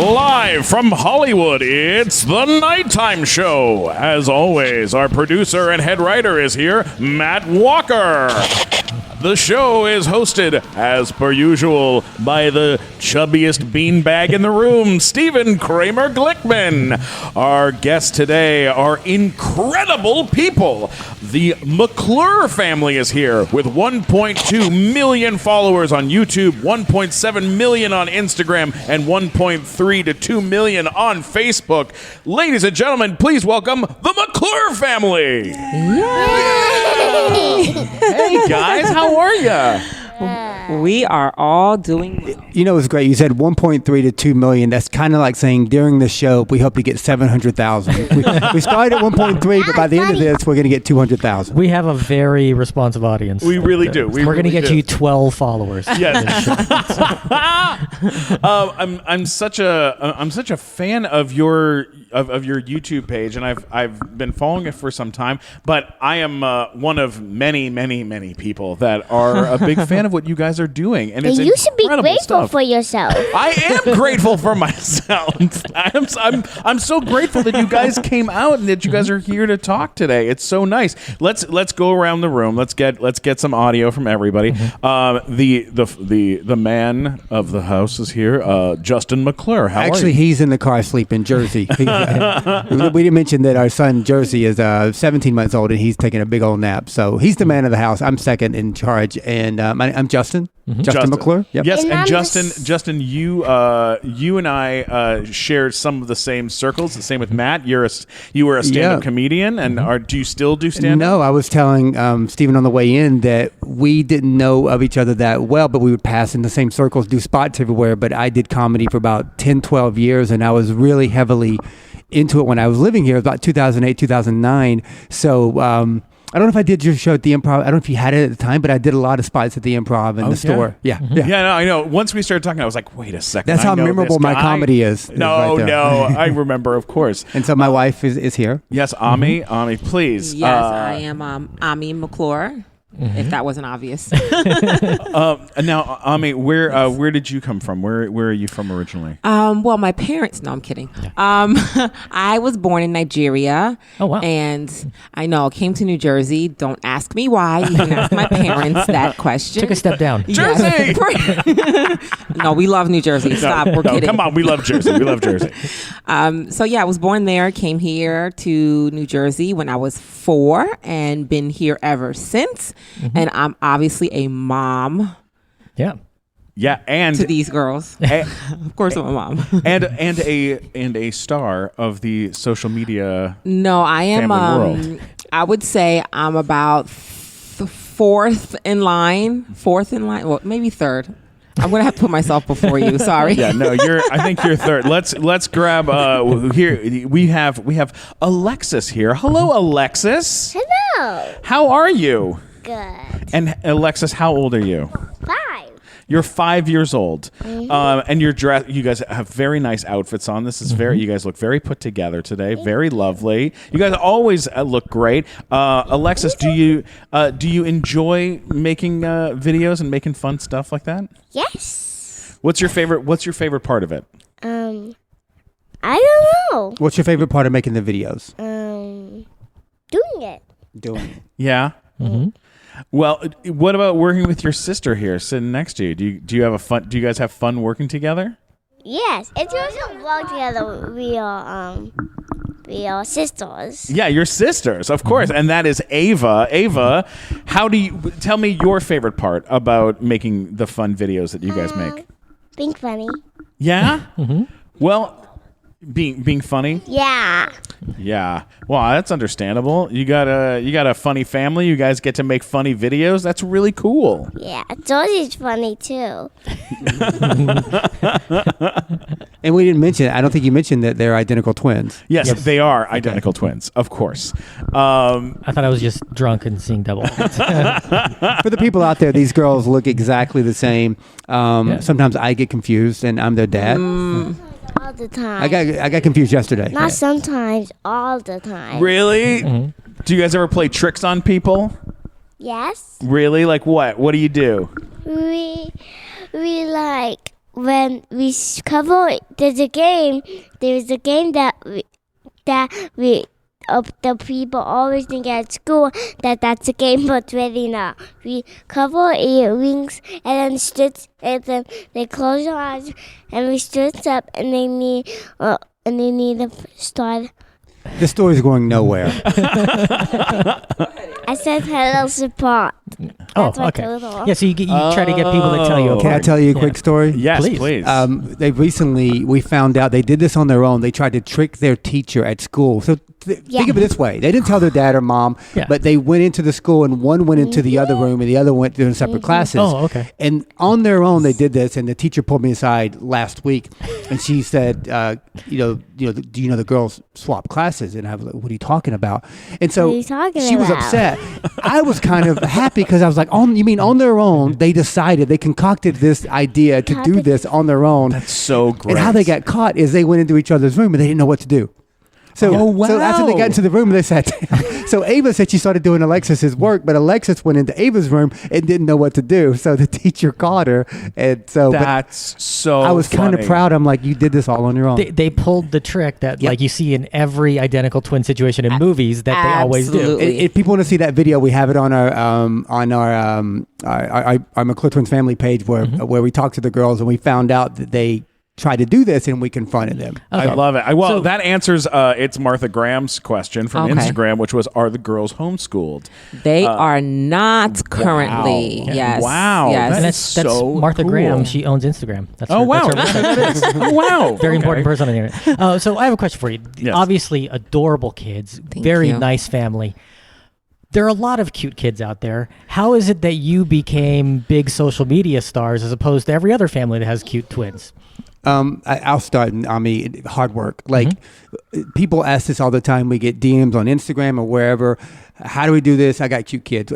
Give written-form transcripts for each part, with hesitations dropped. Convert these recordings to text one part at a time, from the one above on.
Live from Hollywood, it's the Nighttime Show. As always, our producer and head writer is here, Matt Walker. The show is hosted, as per usual, by the chubbiest beanbag in the room, Stephen Kramer Glickman. Our guests today are incredible people. The McClure family is here with 1.2 million followers on YouTube, 1.7 million on Instagram, and 1.3 to 2 million on Facebook. Ladies and gentlemen, please welcome the McClure family. Yay! Hey guys, how are you? We are all doing well. You know, it was great. You said 1.3 to 2 million. That's kind of like saying during the show, we hope to get 700,000. We started at 1.3, but by the end of this, we're going to get 200,000. We have a very responsive audience. We really do. We're going to get you 12 followers. Yes. I'm such a fan of your YouTube page, and I've been following it for some time. But I am one of many people that are a big fan of what you guys are doing, and it's you should be grateful stuff. for yourself. I am grateful for myself. I'm so grateful that you guys came out and that you guys are here to talk today. It's so nice. Let's go around the room. Let's get some audio from everybody. The man of the house is here. Justin McClure. How are you? He's in the car asleep in Jersey. We didn't mention that our son Jersey is 17 months old and he's taking a big old nap. So he's the man of the house. I'm second in charge, and I'm Justin. Justin McClure. Yep. Yes, and Justin, you and I share some of the same circles. The same with Matt. You were a stand-up comedian, and do you still do stand-up? No, I was telling Stephen on the way in that we didn't know of each other that well, but we would pass in the same circles, do spots everywhere. But I did comedy for about 10, 12 years, and I was really heavily into it when I was living here, about 2008, 2009. So I don't know if I did your show at the Improv. I don't know if you had it at the time, but I did a lot of spots at the Improv and the store. Yeah. No, I know. Once we started talking, I was like, wait a second. That's how memorable my comedy is. No, I remember, of course. And so my wife is here. Yes, Ami. Ami, please. Yes, I am Ami McClure. If that wasn't obvious. Now, Ami, where did you come from? Where are you from originally? Well, my parents. No, I'm kidding. I was born in Nigeria. Oh wow! And I came to New Jersey. Don't ask me why. You can ask my parents that question. Took a step down. Jersey. No, we love New Jersey. Stop. We're kidding. Come on, we love Jersey. We love Jersey. So yeah, I was born there. Came here to New Jersey when I was 4, and been here ever since. And I'm obviously a mom. Yeah. Yeah, and to these girls, of course I'm a mom, and a star of the social media. No, I am. World. I would say I'm about fourth in line. Well, maybe third. I'm gonna have to put myself before you. Sorry. Yeah, no, I think you're third. Let's grab. Here we have Alexis here. Hello, Alexis. Hello. How are you? Good. And Alexis, how old are you? 5. You're 5 years old, and you're dressed. You guys have very nice outfits on. This is very. You guys look very put together today. Very lovely. You guys always look great. Alexis, do you enjoy making videos and making fun stuff like that? Yes. What's your favorite part of it? I don't know. What's your favorite part of making the videos? Doing it. Yeah. Mm-hmm. Well, what about working with your sister here, sitting next to you? Do you have Do you guys have fun working together? Yes. If you also vlog together, we are sisters. Yeah, you're sisters, of course, and that is Ava. Ava, tell me your favorite part about making the fun videos that you guys make? Being funny. Yeah. Well, being funny. Yeah. Yeah. Well, that's understandable. You got a funny family. You guys get to make funny videos. That's really cool. Yeah, Georgie's funny too. And we didn't mention. I don't think you mentioned that they're identical twins. Yes, they are identical twins, of course. I thought I was just drunk and seeing double. For the people out there, these girls look exactly the same. Sometimes I get confused, and I'm their dad. All the time. I got confused yesterday. Not sometimes, all the time. Really? Do you guys ever play tricks on people? Yes. Really? Like what? What do you do? We like when we cover there's a game that we the people always think at school that's a game, but really not. We cover our earrings and then they close their eyes and we stretch up and they need to start. The story's going nowhere. I said hello support. Oh, That's what okay. total. Yeah, so you try to get people to tell you. Can I apart. tell you a quick story? Yes, Please. please. We found out they did this on their own. They tried to trick their teacher at school. So think of it this way. They didn't tell their dad or mom, Yeah. but they went into the school and one went into the other room and the other went to separate classes. Oh, okay. And on their own, they did this. And the teacher pulled me aside last week and she said, do you know the girls swap classes? And I was like, what are you talking about? And so What are you talking she was about? upset. I was kind of happy because I was like, you mean on their own, they decided, they concocted this idea to do this on their own. That's so great. And how they got caught is they went into each other's room and they didn't know what to do. So, so after they got into the room, they sat down. So Ava said she started doing Alexis's work, but Alexis went into Ava's room and didn't know what to do. So the teacher caught her. And so That's so I was kind of funny. proud. I'm like, you did this all on your own. They pulled the trick that Yep. like you see in every identical twin situation in movies that they always do. Absolutely. If people want to see that video, we have it on our McClure Twins family page where we talked to the girls and we found out that they tried to do this and we confronted them. I Okay. love it. That answers it's Martha Graham's question from Okay. Instagram, which was, are the girls homeschooled? They are not currently. Wow. Yes. Wow. Yes. And That's that's so Martha cool. Graham. She owns Instagram. That's Oh, her, wow. That's her That's what it is. Oh, wow. Very important Okay. person on the internet. So I have a question for you. Yes. Obviously, adorable kids, Thank very you. nice family. There are a lot of cute kids out there. How is it that you became big social media stars as opposed to every other family that has cute twins? I'll start. Hard work. Like people ask this all the time. We get DMs on Instagram or wherever. How do we do this? I got cute kids.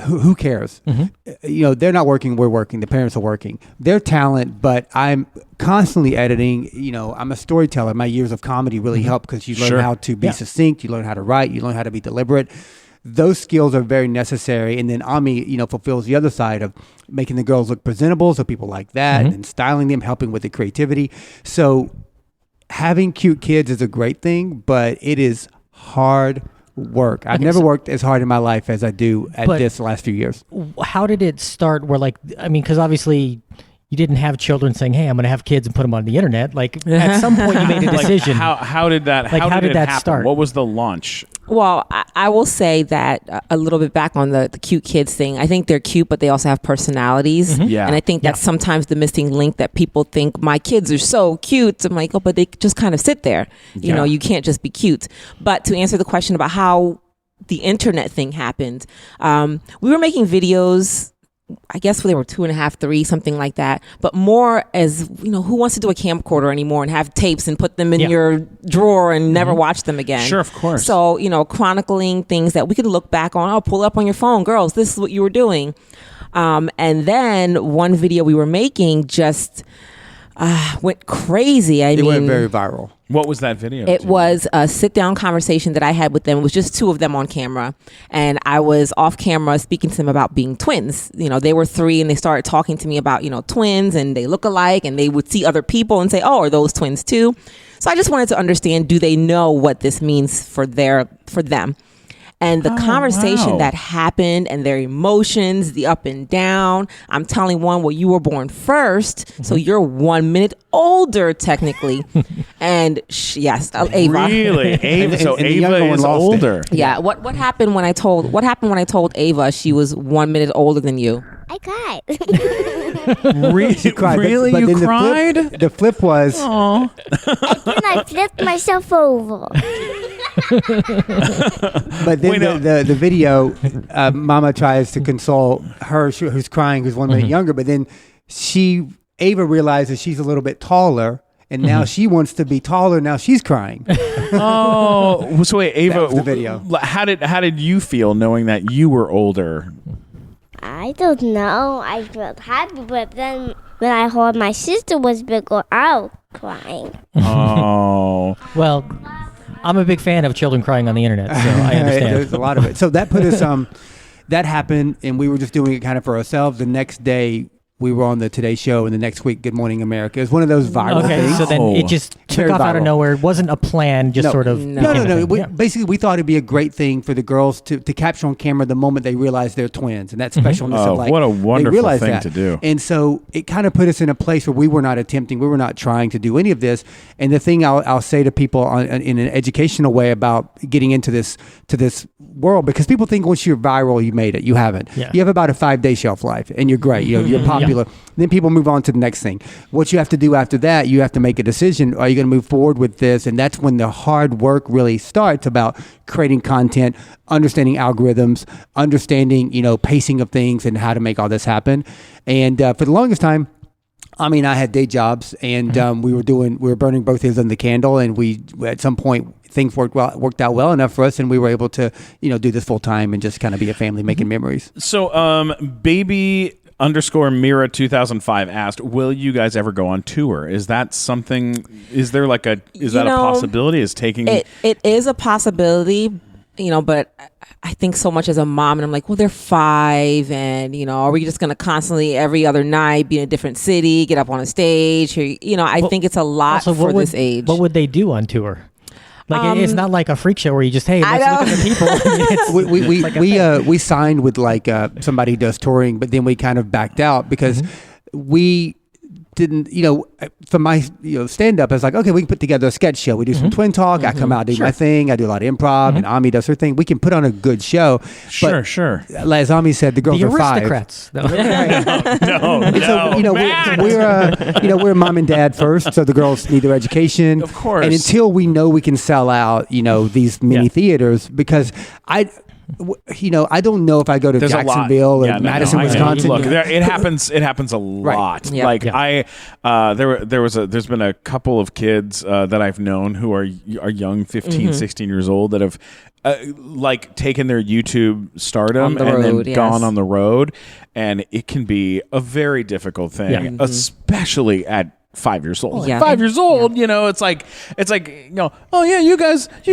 Who cares? They're not working. We're working. The parents are working. They're talent, but I'm constantly editing. I'm a storyteller. My years of comedy really help because you learn Sure. how to be succinct. You learn how to write. You learn how to be deliberate. Those skills are very necessary. And then Ami, fulfills the other side of making the girls look presentable. So people like that and styling them, helping with the creativity. So having cute kids is a great thing, but it is hard work. I've never worked as hard in my life as I do at But- this last few years. How did it start where because obviously you didn't have children saying, hey, I'm going to have kids and put them on the internet. Like at some point you made a decision. How did that how did that happen? start? What was the launch? Well, I will say that a little bit back on the cute kids thing. I think they're cute, but they also have personalities. Yeah. And I think that's sometimes the missing link that people think my kids are so cute. I'm like, but they just kind of sit there. You know, you can't just be cute. But to answer the question about how the internet thing happened, we were making videos. I guess when they were 2.5, 3, something like that. But more as, who wants to do a camcorder anymore and have tapes and put them in your drawer and never watch them again? Sure, of course. So, chronicling things that we could look back on. Oh, pull up on your phone. Girls, this is what you were doing. And then one video we were making just went crazy. It went very viral. What was that video? It was a sit-down conversation that I had with them. It was just two of them on camera. And I was off camera speaking to them about being twins. They were 3 and they started talking to me about, twins and they look alike and they would see other people and say, oh, are those twins too? So I just wanted to understand, do they know what this means for them? And the conversation that happened and their emotions, the up and down. I'm telling one, well, you were born first, so you're 1 minute older technically. And yes, Ava. Really? Ava, so and the younger Ava one is lost it. older. Yeah. What happened when I told Ava she was 1 minute older than you? I cried. Really? Cried, Really? but You then cried? The flip was And then I flipped myself over. But then Wait, no. the video, Mama tries to console her who's crying, who's 1 minute younger. But then Ava realizes she's a little bit taller, and now she wants to be taller. Now she's crying. Oh, so wait, Ava. was the video. How did you feel knowing that you were older? I don't know. I felt happy, but then when I heard my sister was bigger, I was crying. Oh, Well, I'm a big fan of children crying on the internet, so I understand. There's a lot of it. So that put us. That happened, and we were just doing it kind of for ourselves. The next day, we were on the Today Show, and the next week, Good Morning America. It was one of those viral things. So then it just took Very off out viral. of nowhere. It wasn't a plan, just sort of. No. Basically, we thought it'd be a great thing for the girls to capture on camera the moment they realize they're twins, and that specialness of like, what a they wonderful realize thing that. to do. And so it kind of put us in a place where we were not trying to do any of this. And the thing I'll say to people in an educational way about getting into this world, because people think once you're viral, you made it. You haven't. Yeah. You have about a 5-day shelf life, and you're great. You're popular. Then people move on to the next thing. What you have to do after that, you have to make a decision. Are you going to move forward with this? And that's when the hard work really starts about creating content, understanding algorithms, understanding, pacing of things and how to make all this happen. And for the longest time, I had day jobs, and we were burning both ends of the candle, and we at some point things worked out well enough for us, and we were able to do this full time and just kind of be a family making memories. So baby_Mira 2005 asked, will you guys ever go on tour? Is that something? Is there a possibility? Is taking it is a possibility, but I think so much as a mom, and I'm like, well, they're 5, and are we just going to constantly every other night be in a different city, get up on a stage? I think it's a lot for this age. What would they do on tour? Like it's not like a freak show where you just, hey, let's look at the people. We signed with somebody who does touring, but then we kind of backed out because we didn't, for my stand up, I was like, okay, we can put together a sketch show. We do some twin talk. I come out, do my thing. I do a lot of improv, and Ami does her thing. We can put on a good show. Sure. As Ami said, the girls The are 5. aristocrats. No. We're mom and dad first, so the girls need their education, of course. And until we know we can sell out, these mini theaters, because I don't know if I go to There's Jacksonville or Madison, Wisconsin. Look, it happens a lot. Right. There's been a couple of kids that I've known who are young, 15, 16 years old, that have taken their YouTube stardom and then gone on the road, and it can be a very difficult thing, especially at 5 years old. 5 years old, it's like, oh yeah, you guys have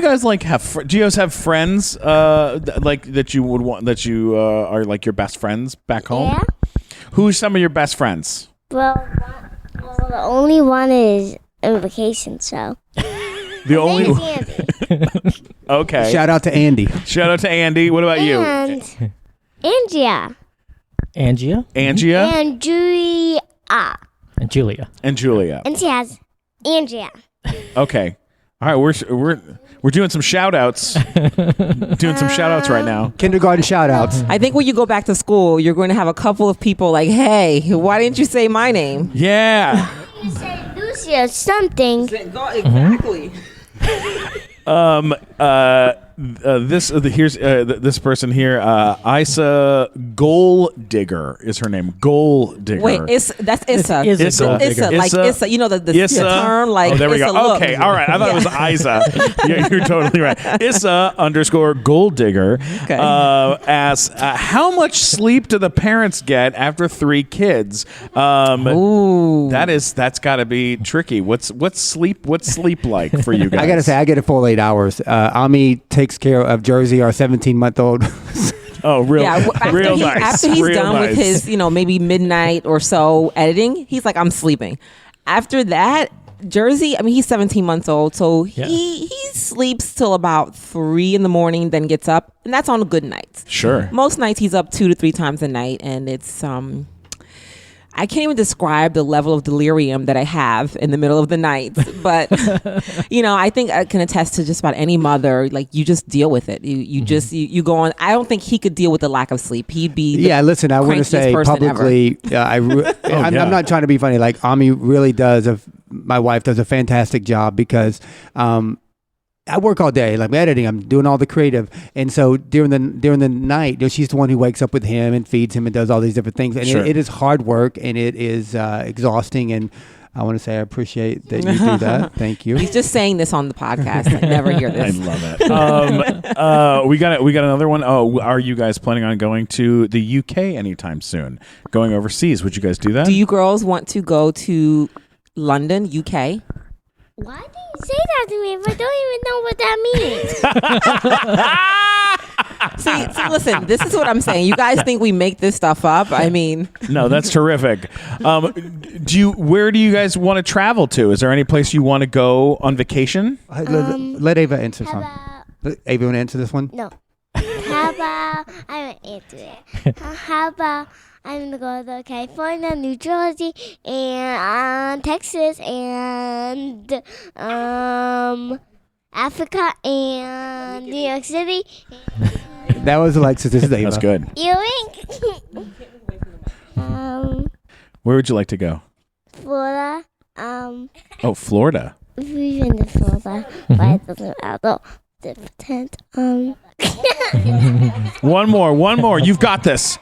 do you guys have friends that you would want, that you are like your best friends back home? Yeah. Who's some of your best friends? Well, the only one is on vacation, so. The only Name's one. Andy. Okay. Shout out to Andy. What about you? And Angia. Angia? And Julia. And Julia. And she has Angia. Okay. All right, we're doing some shout outs. Right now. Kindergarten shout outs. I think when you go back to school, you're going to have a couple of people like, hey, why didn't you say my name? Yeah. You said Lucy or something. Exactly. This person here, Isa Goal Digger is her name. Goal Digger. Wait, that's Issa. Issa. Issa, like Issa. The term, like. Oh, there we Issa, go. look. Okay, all right. I thought it was Isa. Yeah, you're totally right. Issa_Gold Digger asks, how much sleep do the parents get after 3 kids? Ooh. That's got to be tricky. What's sleep like for you guys? I gotta say, I get a full 8 hours. Ami takes care of Jersey, our 17-month-old. Oh, real After he's real done nice. with his, maybe midnight or so editing, he's like, I'm sleeping. After that, Jersey, he's 17 months old, so he sleeps till about 3 a.m, then gets up, and that's on good nights. Sure. Most nights he's up 2 to 3 times a night, and it's I can't even describe the level of delirium that I have in the middle of the night. But, I think I can attest to just about any mother. Like, you just deal with it. You go on. I don't think he could deal with the lack of sleep. He'd be listen, I want to say publicly, I'm not trying to be funny. Like, Ami really does, my wife does a fantastic job, because I work all day, like editing. I'm doing all the creative, and so during the night, she's the one who wakes up with him and feeds him and does all these different things. And it is hard work, and it is exhausting. And I want to say I appreciate that you do that. Thank you. He's just saying this on the podcast. I never hear this. I love it. We got another one. Oh, are you guys planning on going to the UK anytime soon? Going overseas? Would you guys do that? Do you girls want to go to London, UK? Why do you say that to me if I don't even know what that means? See, listen, this is what I'm saying. You guys think we make this stuff up? I mean, No, that's terrific. Where do you guys want to travel to? Is there any place you want to go on vacation? Let Ava answer some. Ava, want to answer this one? No. How about I won't answer it. How about I'm gonna go to California, New Jersey, and Texas, and Africa, and New York City. That was Alexis. This is Ava. That's good. Ewing. Where would you like to go? Florida. Oh, Florida. We've been to Florida, but it doesn't matter. Pretend. One more. You've got this.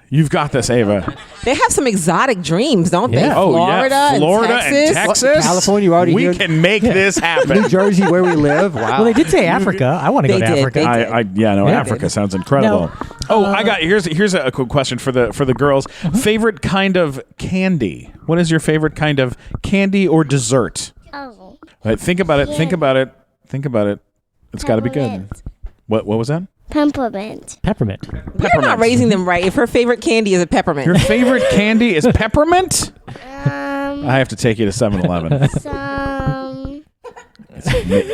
You've got this, Ava. they have some exotic dreams, don't they? Yeah. Oh, Florida, yeah. Florida and Texas. California, you already We here. can make this happen. New Jersey, where we live. Wow. Well, they did say Africa. I want to go They to did. Africa. They Africa sounds incredible. I got here's a quick question for the girls. Favorite kind of candy? What is your favorite kind of candy or dessert? Oh. Right, think about it. Think about it. Think about it. It's got to be good. Peppermint. What was that? Peppermint. Peppermint. You're not raising them right. If her favorite candy is a peppermint. Your favorite candy is peppermint? Um, I have to take you to 7-Eleven. some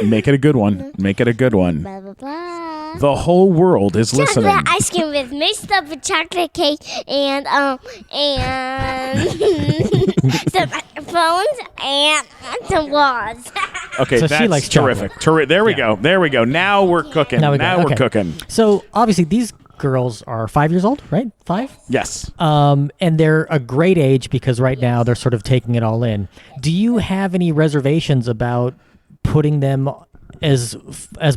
Make it a good one. Make it a good one. blah blah blah. The whole world is listening. Chocolate ice cream with mixed up with chocolate cake and some phones and some walls. Okay, So she that's likes terrific. There we go. There we go. Now we're cooking. Now we go. We're Okay. cooking. So obviously these girls are 5 years old, right? 5? Yes. And they're a great age because right now they're sort of taking it all in. Do you have any reservations about putting them as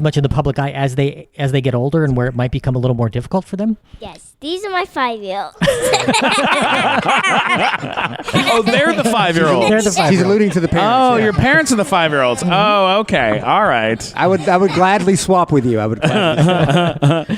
much in the public eye as they get older and where it might become a little more difficult for them? Yes, these are my 5-year-olds. Oh, they're the 5-year-olds. They're the She's 5-year-old. alluding to the parents. Oh, yeah. your parents are the 5-year-olds. Oh, okay. All right. I would gladly swap with you. I would gladly swap.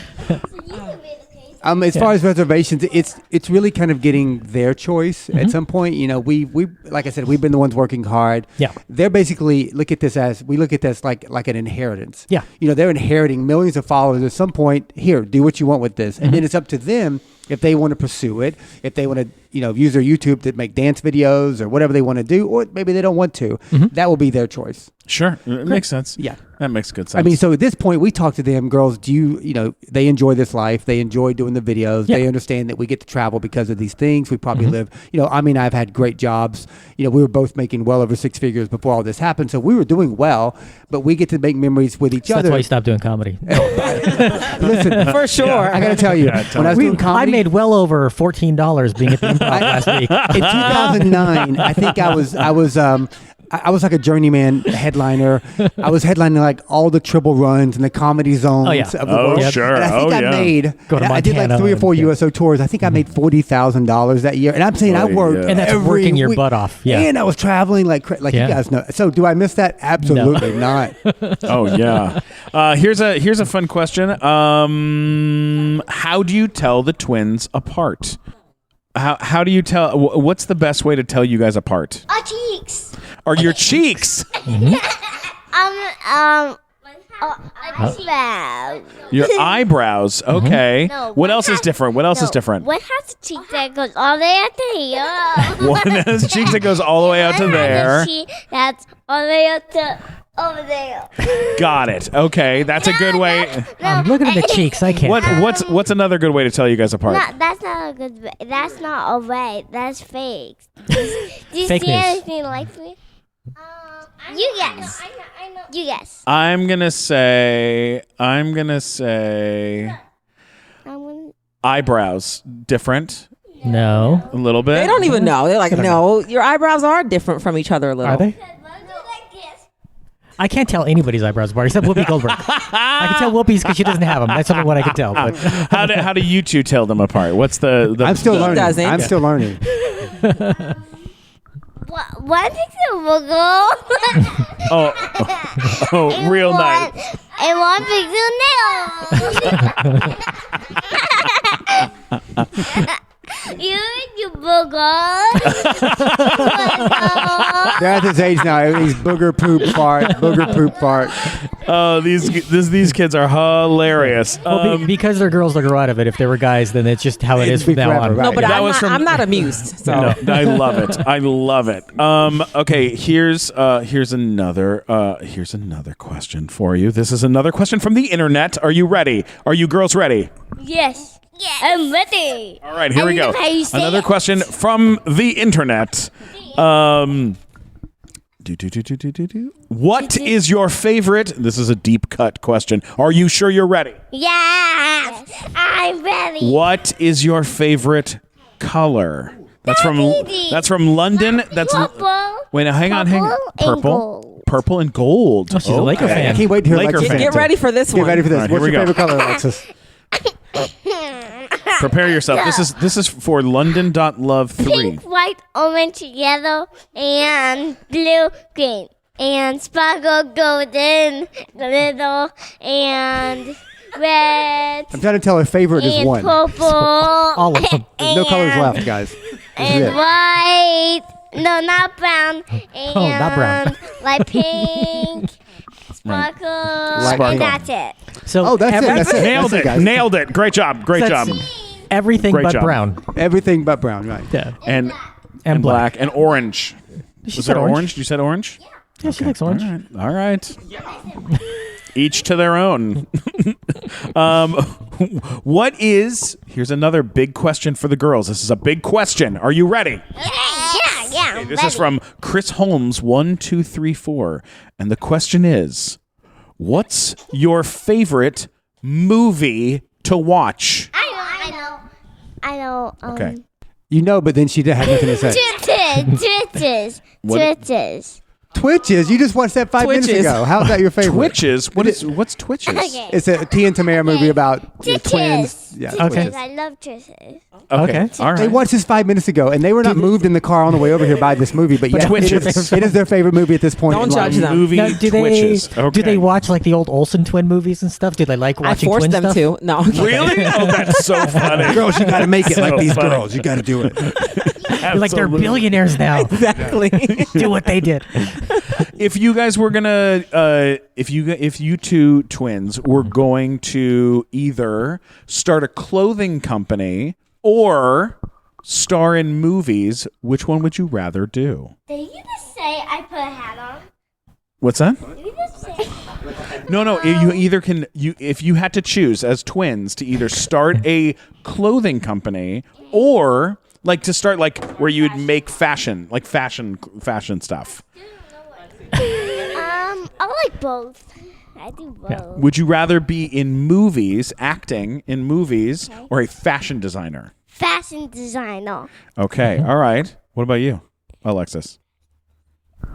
As far as reservations, it's really kind of getting their choice. At some point, we like I said, we've been the ones working hard. Yeah. They're basically look at this like an inheritance. Yeah. They're inheriting millions of followers at some point. Here, do what you want with this. And then it's up to them if they want to pursue it, if they want to, use their YouTube to make dance videos or whatever they want to do, or maybe they don't want to. That will be their choice. Sure. It makes sense. Yeah. That makes good sense. I mean, so at this point, we talk to them, girls, they enjoy this life. They enjoy doing the videos. Yeah. They understand that we get to travel because of these things. We probably live, I've had great jobs. We were both making well over 6 figures before all this happened. So we were doing well, but we get to make memories with each So other. that's why you stopped doing comedy. Listen, For sure. I got to tell you, when I was doing I comedy, made well over $14 being at the improv last week. in 2009, I think I was like a journeyman headliner. I was headlining like all the triple runs and the comedy zones Oh, yeah. of the Oh, world. sure. And I think Oh, I yeah. made. Go to I did like Montana 3 or 4 and- yeah. USO tours. I think I made $40,000 that year. And I'm saying I Oh, worked, yeah. And that's every working your week. butt off. Yeah. And I was traveling like Yeah. you guys know. So do I miss that? Absolutely not. Oh yeah. Here's a fun question. How do you tell the twins apart? How do you tell? What's the best way to tell you guys apart? Our cheeks. Are your cheeks? Eyebrows. Your eyebrows? Okay. No, What one else is has- different? What else is different? One has a cheek that goes all the way out to here. One has cheeks that goes all the way out to One has there. a cheek that's all the way up to over there. Got it. Okay, that's a good way. I'm looking at the cheeks. I can't. What's another good way to tell you guys apart? No, that's not a good way. That's not a way. That's fake. Do you Fake see news. anything like me? You guess. I know. You guess. I'm gonna say I'm gonna- eyebrows different No. a little bit. They don't even know. They're like, no, your eyebrows are different from each other a little. Are they? I can't tell anybody's eyebrows apart except Whoopi Goldberg. I can tell Whoopi's because she doesn't have them. That's only what I can tell. But How do you two tell them apart? What's the I'm still learning. doesn't. I'm still learning. One pixel will go. Oh, real nice. And one pixel nail. You booger. They're at this age now. He's booger poop fart, booger poop fart. Oh, these kids are hilarious. Well, because they're girls, they'll grow out of it. If they were guys, then it's just how it is from now forever, on. right. No, but That was I'm not amused. So No, I love it. I love it. Okay, here's another question for you. This is another question from the internet. Are you ready? Are you girls ready? Yes. Yes. I'm ready. All right, here we go. know how you say Another it. question from the internet. What is your favorite? This is a deep cut question. Are you sure you're ready? Yes. I'm ready. What is your favorite color? That's from easy. London. That's Purple. Wait, hang on. Purple and Purple. gold. Purple and gold. Oh, she's a Laker fan. I can't wait to hear Laker Alexis fan. get answer. ready for this Get one. ready for this. All right, here What's we your go. favorite color, Alexis? Prepare yourself. This is for London.love3. Pink, white, orange, yellow, and blue, green, and sparkle, golden, glitter, and red, I'm trying to tell her favorite is and one. purple. All of them. There's no colors left, guys. This is And it. white. No, not brown. And not brown. Like pink, sparkle, Sparkle. and that's it. So Oh, that's it. That's it. Nailed That's it. guys. Nailed it. Great job. Great That's job. everything Great but job. brown. Everything but brown, right? Yeah. And And black. and orange. She Was said there orange. orange? You said orange? Yeah, she likes orange. All right. Each to their own. Here's another big question for the girls. This is a big question. Are you ready? Yeah. This is from Chris Holmes 1234, and the question is, what's your favorite movie to watch? I know. Okay. You know, but then she had nothing to say. Twitches. Twitches. You just watched that 5 minutes Twitches. ago. How's that your favorite? Twitches? What's Twitches? Okay. It's a T and Tamara movie about Twitches. twins. Yeah. Okay. Twitches. I love twitches. Okay. All right. They watched this 5 minutes ago, and they were not moved in the car on the way over here by this movie. But yeah, Twitches. it is their favorite movie at this point. Don't in judge life. them. Movie Now, do Twitches. they Okay. watch like the old Olsen twin movies and stuff? Do they like I watching forced twin them stuff? to. No. Really? Oh, that's so funny. Girls, you got to make it like So these funny. girls. You got to do it. You're like they're Absolutely. billionaires now. Exactly. Do what they did. If you guys were gonna, if you two twins were going to either start a clothing company or star in movies, which one would you rather do? Did you just say I put a hat on? What's that? Did you just say? No. You either can if you had to choose as twins to either start a clothing company or like to start like where you would make fashion stuff. I like both. I do both. Would you rather be in movies, acting in movies, or a fashion designer? Fashion designer. Okay, all right. What about you, Alexis?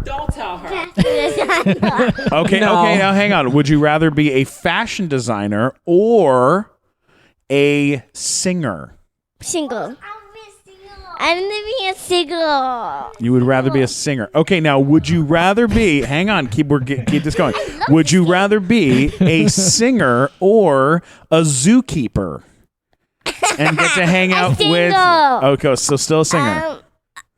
Don't tell her. Fashion designer. Okay, No. okay. Now hang on. Would you rather be a fashion designer or a singer? Single. I'm living a single. You would rather be a singer. Okay, now would you rather be? Hang on. Keep this going. Would you rather be a singer or a zookeeper? And get to hang out with. single. Okay, so still a singer.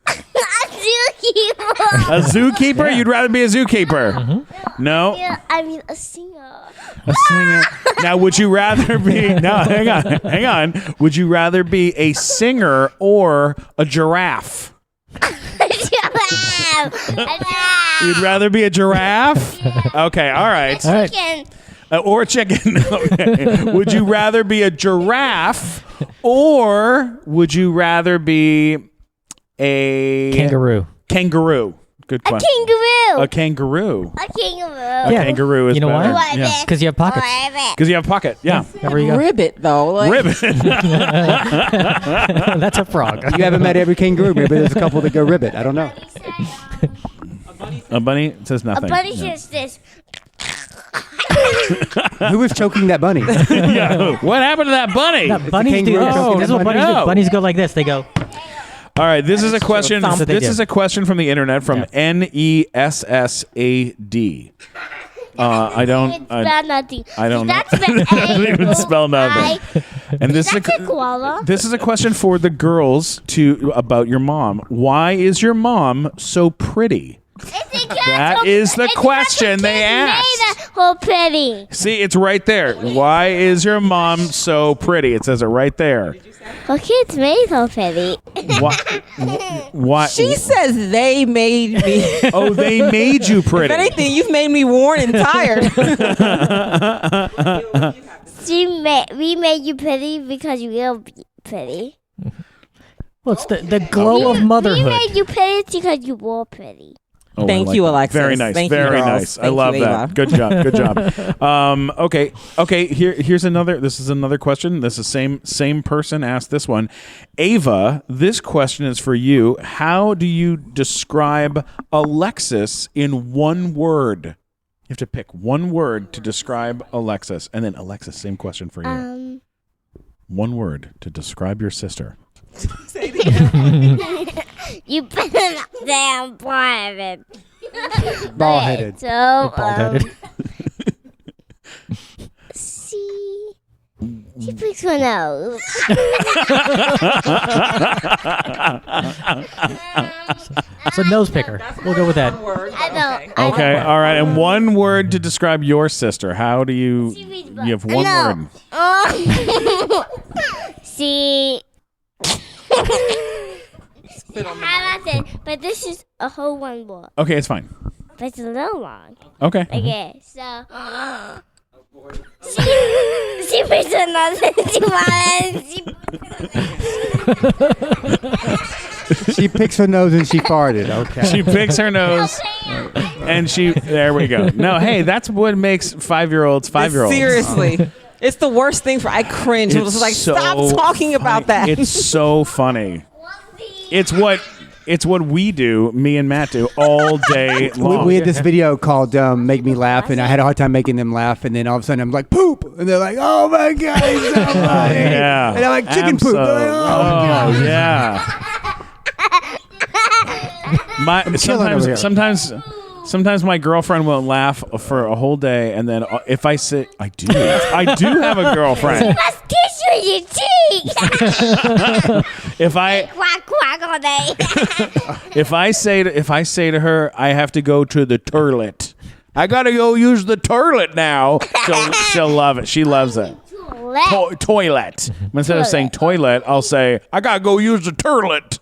A zookeeper. A zookeeper? You'd rather be a zookeeper? No, Yeah, I mean a singer. a singer. Now, would you rather be? No, hang on. Would you rather be a singer or a giraffe? You'd rather be a giraffe? Okay, all right. All right. Chicken. Or a chicken. Okay. Would you rather be a giraffe or would you rather be a Kangaroo. kangaroo? Good question. Kangaroo. A kangaroo. A kangaroo. A Yeah. kangaroo is You know why? better. What Yeah. is- Because you have pockets. Because you have a pocket. Yeah. There you go. Ribbit though. Like, Ribbon. That's a frog. You haven't met every kangaroo. Maybe there's a couple that go ribbit. I don't know. A bunny says A nothing. bunny Yeah. says this. Who was choking that bunny? Yeah. What happened to that bunny? No, bunnies do kangaroo this. choking This is that what bunny. bunnies do. No. Bunnies go like this. They go. All right, this is a question. That's what they This do. is a question from the internet from NESSAD. I don't. Spell nothing. I don't know. That's the Doesn't even spell nothing. And this is That's a koala. This is a question for the girls about your mom. Why is your mom so pretty? That is the question they asked. Oh, pretty. See, it's right there. Why is your mom so pretty? It says it right there. Her kids made so pretty. Why? She says they made me. Oh, they made you pretty. If anything, you've made me worn and tired. We made you pretty because you will be pretty. Well, it's the glow of motherhood. We made you pretty because you were pretty. Oh, Thank you, Alexis. Very nice. Thank you, very girls. nice. I Thank love you, that. Ava. Good job. Good job. Okay. Here's another. This is another question. This is same person asked this one. Ava, this question is for you. How do you describe Alexis in one word? You have to pick one word to describe Alexis, and then Alexis, same question for you. One word to describe your sister. You better not damn private. Bald-headed. So, Bald-headed. she picks her nose. It's a nose picker. We'll go with that. Okay. All right. And one word to describe your sister. How do you? You have one word. She. But this is a whole one word. Okay, it's fine. But it's a little long. Okay. Okay, so. She picks her nose She picks her nose and she farted. Okay. She picks her nose, and there we go. No, hey, that's what makes 5-year-olds 5-year-olds. Seriously. It's the worst thing I cringe. It was like, stop talking about that. It's so funny. It's what we do, me and Matt do, all day long. We had this video called "Make Me Laugh," and I had a hard time making them laugh. And then all of a sudden, I'm like, "Poop!" and they're like, "Oh my god, it's so funny!" Yeah. And I'm like, "Chicken poop!" They're like, "Oh my god!" Yeah. Sometimes my girlfriend won't laugh for a whole day, and then if I say I do have a girlfriend. Must kiss you in your cheek. If I Quack quack all day. if I say to her, I have to go to the toilet. I gotta go use the toilet now. She'll love it. She loves it. Toilet. Instead of saying toilet, I'll say I gotta go use the toilet.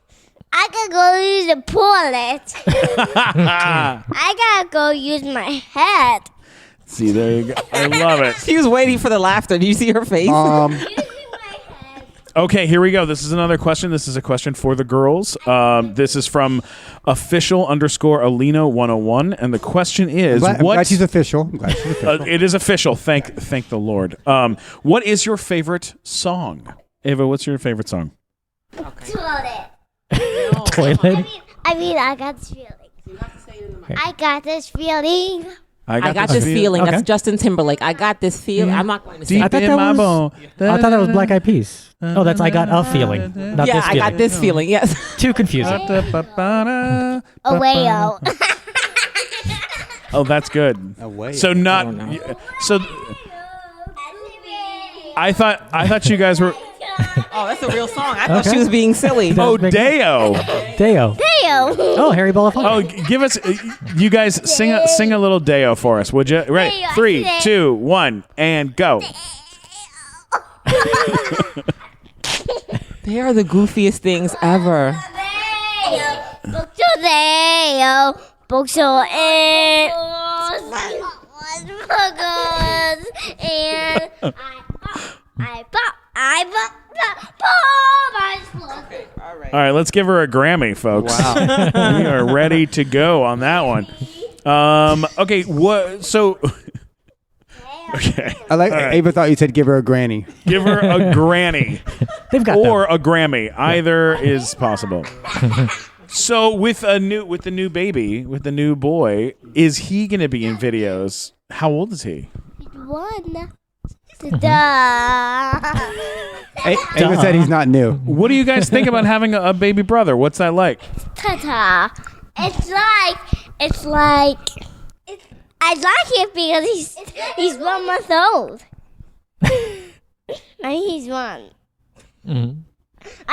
I gotta go use the toilet. I gotta go use my head. See, there you go. I love it. She was waiting for the laughter. Do you see her face? Okay, here we go. This is another question. This is a question for the girls. This is from official_Alina101, and the question is, I'm glad she's official. I'm glad she's official. It is official. Thank the Lord. What is your favorite song, Ava? What's your favorite song? Toilet. Toilet. I got this feeling. I got this feeling. I got this feeling. Okay. That's Justin Timberlake. I got this feeling. I'm not going to say Deep it. I thought in that my was- bone. I thought that was Black Eyed Peas. Oh, that's I got a feeling. Not Yeah, this I feeling. got this feeling. Yes. Too confusing. A whale. Oh, that's good. whale. So not. So I thought you guys were. Oh, that's a real song. I thought she was being silly. Oh, Deo. Deo. Deo. Oh, Harry Belafonte. Oh, give us. You guys sing a little Deo for us, would you? Ready? Deo, 3, Deo. 2, 1, and go. They are the goofiest things ever. Deo. Bookstore and All right, let's give her a Grammy, folks. Wow. We are ready to go on that one. Okay, what? So. Okay. I like. All right. Ava thought you said give her a granny. Give her a granny They've got or a Grammy. Either is possible. So with the new baby, with the new boy, is he going to be in videos? How old is he? one. Duh. Ava said he's not new. What do you guys think about having a baby brother? What's that like? Ta-ta. It's like I like it because he's 1 month old. And he's one. Mhm.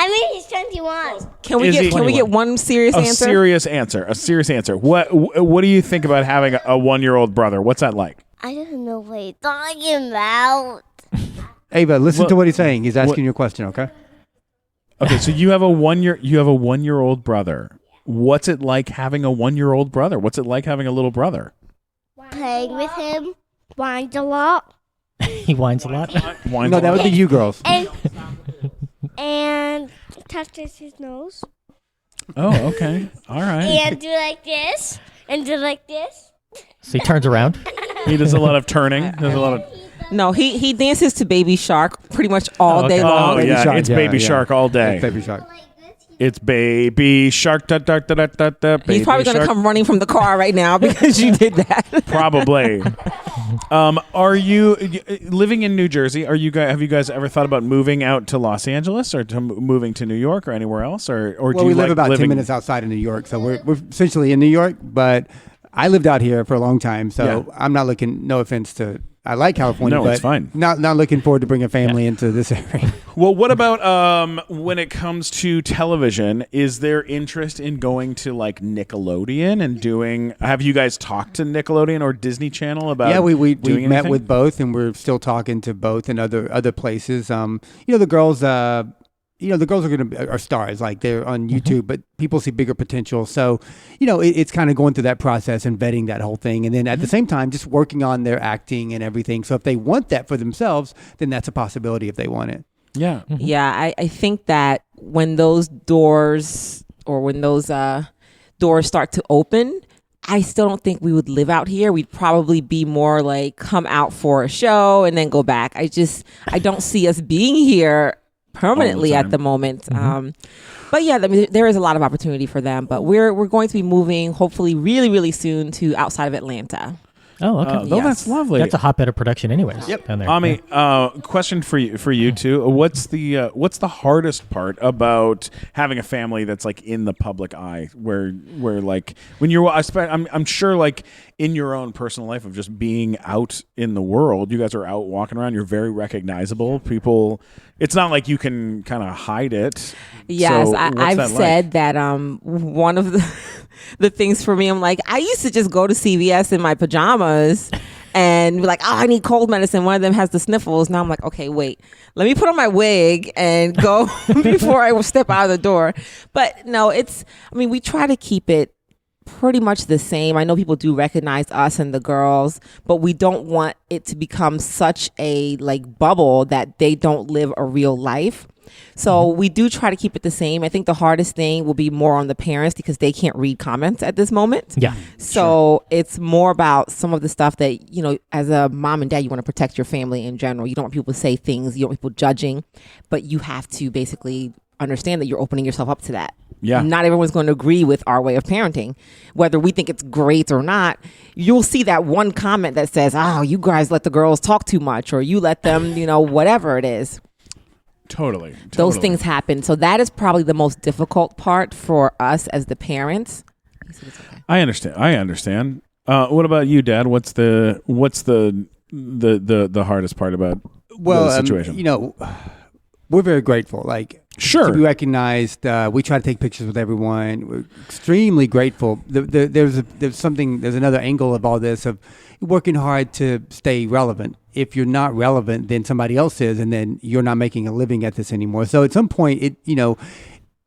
I mean, he's 21. Can we get one serious A answer? serious answer. A serious answer. What do you think about having a 1-year-old brother? What's that like? I don't know what you're talking about. Ava, listen to what he's saying. He's asking you a question, okay? Okay, so you have a 1-year-old brother. What's it like having a 1-year-old brother? What's it like having a little brother? Playing with him, whines a lot, He whines a lot. No, that would be you girls. and touches his nose, Oh, okay. All right. and do like this, and do like this. So he turns around. He does a lot of turning. Does a lot of. No, he dances to Baby Shark pretty much all day long. Oh Baby yeah, Shark, it's yeah, Baby yeah. Shark all day. Baby Shark. It's Baby Shark. Da, da, da, da, da, da, He's probably going to come running from the car right now because you did that. Probably. Are you living in New Jersey? Have you guys ever thought about moving out to Los Angeles or moving to New York or anywhere else? Or Well, do you we live like about living 10 minutes outside of New York, so we're essentially in New York, but I lived out here for a long time, so Yeah. I'm not looking, no offense to, I like California, No, but it's fine. Not looking forward to bring a family into this area. Well, what about when it comes to television? Is there interest in going to like Nickelodeon and doing? Have you guys talked to Nickelodeon or Disney Channel about? Yeah, we doing met anything? with both, and we're still talking to both and other places. The girls, the girls are stars, like they're on YouTube, but people see bigger potential. So, it's kind of going through that process and vetting that whole thing, and then at the same time, just working on their acting and everything. So if they want that for themselves, then that's a possibility if they want it. Yeah. Yeah, I think that when those doors start to open, I still don't think we would live out here. We'd probably be more like come out for a show and then go back. I don't see us being here permanently at the moment. But yeah, I mean, there is a lot of opportunity for them. But we're going to be moving hopefully really, really soon to outside of Atlanta. Oh, okay. Oh, that's lovely. That's a hotbed of production, anyways. Yep. Down there. Ami, question for you two. What's the hardest part about having a family that's like in the public eye, where like when you're, I'm sure like in your own personal life of just being out in the world, you guys are out walking around. You're very recognizable. People, it's not like you can kind of hide it. Yes, So what's I've that said that one of the things for me, I'm like, I used to just go to CVS in my pajamas and be like, oh, I need cold medicine. One of them has the sniffles. Now I'm like, okay, wait, let me put on my wig and go before I step out of the door. But no, we try to keep it pretty much the same. I know people do recognize us and the girls, but we don't want it to become such a like bubble that they don't live a real life. So we do try to keep it the same. I think the hardest thing will be more on the parents because they can't read comments at this moment. Yeah. So it's more about some of the stuff that, as a mom and dad, you want to protect your family in general. You don't want people to say things. You don't want people judging, but you have to basically understand that you're opening yourself up to that. Yeah. Not everyone's going to agree with our way of parenting. Whether we think it's great or not, you'll see that one comment that says, oh, you guys let the girls talk too much, or you let them, whatever it is. Totally. Those things happen. So that is probably the most difficult part for us as the parents. I understand. What about you, Dad? What's the hardest part about the situation? We're very grateful. Like, Sure. to be recognized, we try to take pictures with everyone. We're extremely grateful. There's another angle of all this of working hard to stay relevant. If you're not relevant, then somebody else is, and then you're not making a living at this anymore. So at some point,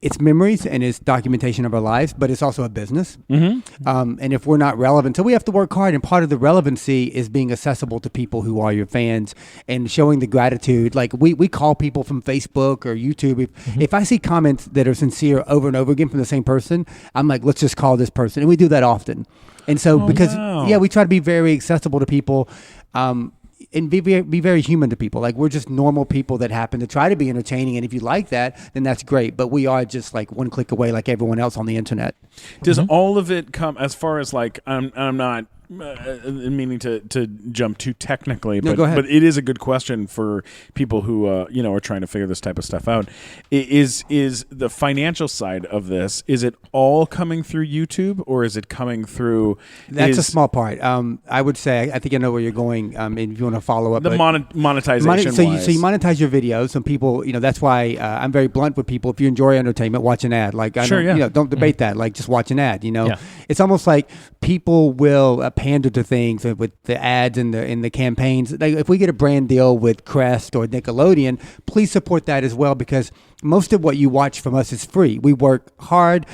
it's memories and it's documentation of our lives, but it's also a business. And if we're not relevant, so we have to work hard. And part of the relevancy is being accessible to people who are your fans and showing the gratitude. Like we call people from Facebook or YouTube. If I see comments that are sincere over and over again from the same person, I'm like, let's just call this person. And we do that often. And so we try to be very accessible to people. And be very human to people. Like, we're just normal people that happen to try to be entertaining. And if you like that, then that's great. But we are just like one click away like everyone else on the internet. Does all of it come as far as like, I'm not meaning to jump too technically, No, but go ahead. but it is a good question for people who are trying to figure this type of stuff out. Is the financial side of this? Is it all coming through YouTube, or is it coming through? That's a small part. I would say I think I know where you're going. And if you want to follow up, the monetization. so you monetize your videos. Some people, that's why I'm very blunt with people. If you enjoy entertainment, watch an ad. Like don't debate that. Like just watch an ad. It's almost like people will pander to things with the ads and the campaigns. Like if we get a brand deal with Crest or Nickelodeon, please support that as well, because most of what you watch from us is free. We work hard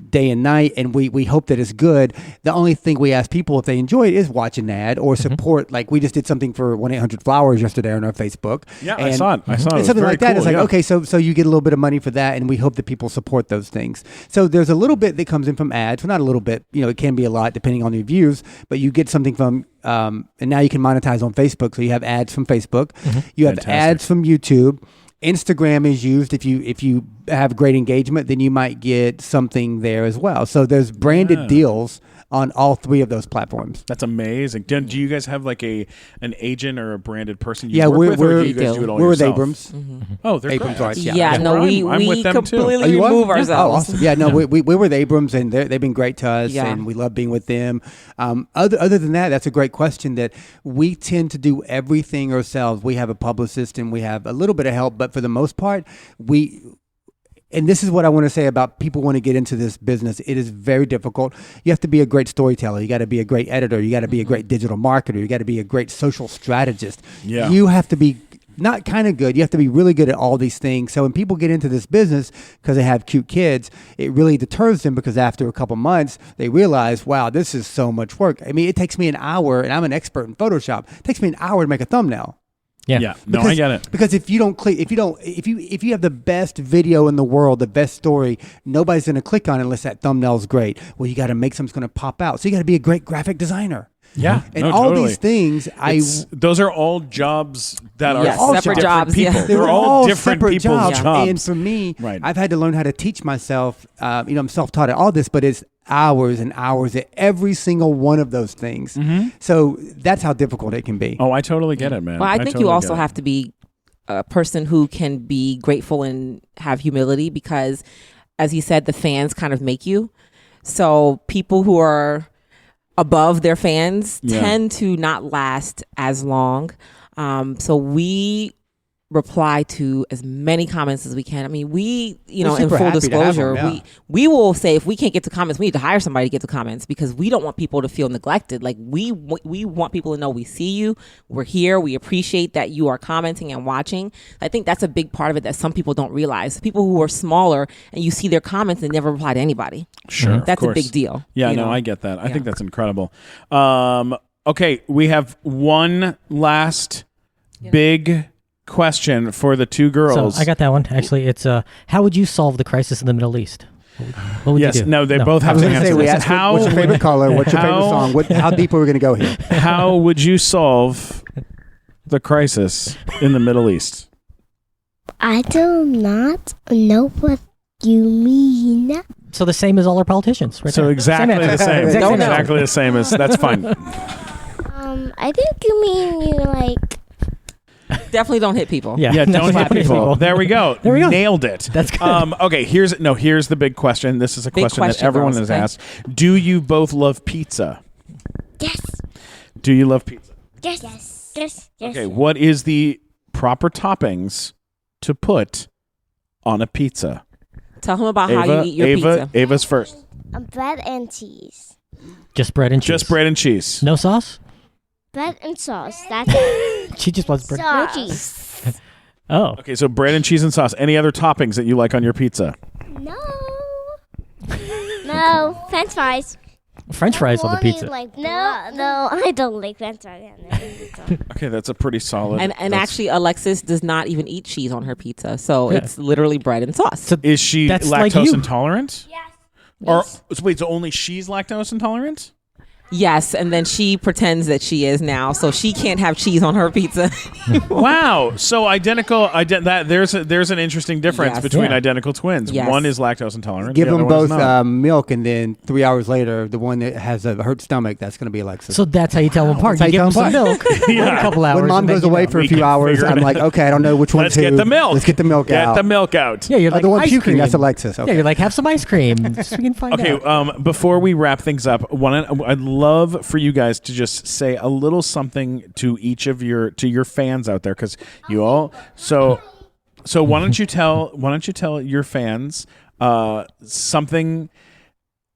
day and night, and we hope that it's good. The only thing we ask people if they enjoy it is watch an ad or support. Like we just did something for 1-800-Flowers yesterday on our Facebook. Yeah, I saw it. And something like that. Cool, it's like, okay, so you get a little bit of money for that, and we hope that people support those things. So there's a little bit that comes in from ads. Well, not a little bit. It can be a lot depending on your views, but you get something from, and now you can monetize on Facebook. So you have ads from Facebook. You have ads from YouTube. Instagram is used if you have great engagement, then you might get something there as well. So there's branded deals on all three of those platforms. That's amazing. Do you guys have like an agent or a branded person you work with, or we're do you guys do it all with yourself? Abrams. Oh, they're Abrams, great. right? Yeah, no, I'm with we them too. completely remove ourselves. Oh, awesome. Yeah, no, we're with Abrams, and they've been great to us, and we love being with them. Other than that, that's a great question. That we tend to do everything ourselves. We have a publicist, and we have a little bit of help, but for the most part, and this is what I want to say about people want to get into this business. It is very difficult. You have to be a great storyteller. You got to be a great editor. You got to be a great digital marketer. You got to be a great social strategist. Yeah. You have to be not kind of good. You have to be really good at all these things. So when people get into this business because they have cute kids, it really deters them, because after a couple months, they realize, wow, this is so much work. I mean, it takes me an hour, and I'm an expert in Photoshop. It takes me an hour to make a thumbnail. Yeah. No, I get it. Because if you have the best video in the world, the best story, nobody's going to click on it unless that thumbnail's great. Well, you got to make something that's going to pop out. So you got to be a great graphic designer. Yeah, and all these things, those are all jobs that are all separate jobs. People. Yeah. They're all different separate people's jobs. And for me, I've had to learn how to teach myself. I'm self-taught at all this, but it's hours and hours at every single one of those things. So that's how difficult it can be. Oh, I totally get it, man. Well, I think you also have to be a person who can be grateful and have humility, because, as you said, the fans kind of make you. So people who are above their fans tend to not last as long. So we reply to as many comments as we can. I mean, we, in full disclosure, we will say if we can't get to comments, we need to hire somebody to get to comments, because we don't want people to feel neglected. Like we want people to know we see you, we're here, we appreciate that you are commenting and watching. I think that's a big part of it that some people don't realize. People who are smaller and you see their comments and never reply to anybody. Sure, that's a big deal. Yeah, no, I get that. I think that's incredible. Okay, we have one last big question for the two girls. So I got that one. Actually, it's how would you solve the crisis in the Middle East? What would you do? No, they both have to answer We this. asked, what's your favorite color? What's your favorite song? How deep are we going to go here? How would you solve the crisis in the Middle East? I do not know what you mean. So the same as all our politicians, right? So there. exactly the same. Exactly the same as that's fine. I think you mean Definitely don't hit people. Yeah, don't hit people. There we go. There we go. Nailed it. That's good. Okay, here's the big question. This is a question that everyone has asked. Do you both love pizza? Yes. Do you love pizza? Yes. Yes. Yes. Yes. Okay, what is the proper toppings to put on a pizza? Tell him about how you eat your pizza. Ava's first. Bread and cheese. Just bread and cheese. Just bread and cheese. No sauce? Bread and sauce. That's it. She just wants bread. No cheese. Oh. Okay, so bread and cheese and sauce. Any other toppings that you like on your pizza? No. No. French fries. French fries on the pizza. No, I don't like French fries on the pizza. Okay, that's a pretty solid. And actually, Alexis does not even eat cheese on her pizza, so it's literally bread and sauce. So is she that's lactose like you. intolerant? Yes. Or wait, so only she's lactose intolerant? Yes, and then she pretends that she is now, so she can't have cheese on her pizza. Wow. So identical. There's an interesting difference Yes. between Yeah. identical twins. Yes. One is lactose intolerant. Give the other them one is both not. milk, and then 3 hours later, the one that has a hurt stomach, that's going to be Alexis. So that's how you tell them apart. That's You how give you them tell some 'em milk, wait a couple hours. when mom and then goes you away know. for a We few can hours, figure I'm it like, okay, I don't know which one Let's to. get the milk. Let's get the milk Get out. the milk out. Yeah, you're like the one ice puking, cream. that's Alexis. Okay. Yeah, you're like, have some ice cream. Just so we can find Okay, out. before we wrap things up, I'd love for you guys to just say a little something to each of your fans out there, because you all. So why don't you tell your fans something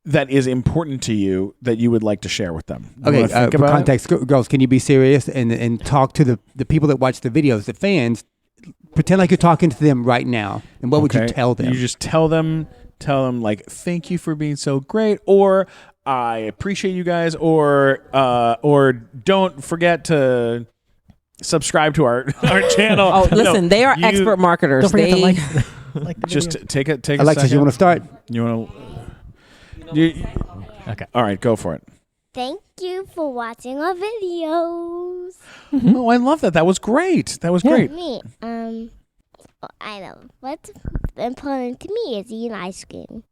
that is important to you that you would like to share with them? You Okay, wanna think for about it? context, girls, can you be serious and talk to the people that watch the videos, the fans? Pretend like you're talking to them right now. And what would you Okay. tell them? You just tell them like, thank you for being so great, or I appreciate you guys, or don't forget to subscribe to our channel. Oh, No, listen, they are you expert marketers. Don't forget They, to like the Just video. take a Alexis, second. you want to start? You want to? Okay. All right, go for it. Thank you for watching our videos. Oh, I love that. That was great. That was great. Me, I know. What's important to me is eating ice cream.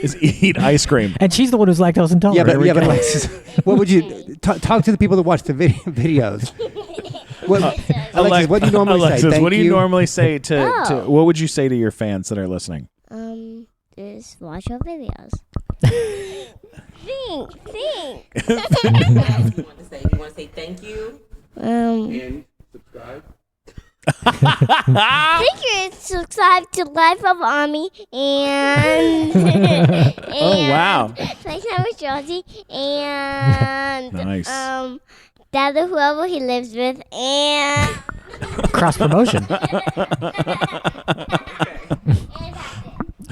Is eat ice cream. And she's the one who's lactose intolerant. Yeah, but Alexis, what would you talk to the people that watch the videos? Alexis, what do you normally Alexis, say? Thank what do you you. normally say to? Oh. What would you say to your fans that are listening? Just watch our videos. Think. you want to say thank you? And subscribe. Thank you. Subscribe to Life of Army and Oh, wow. Place Number Josie and Nice. Dad or whoever he lives with and Cross promotion.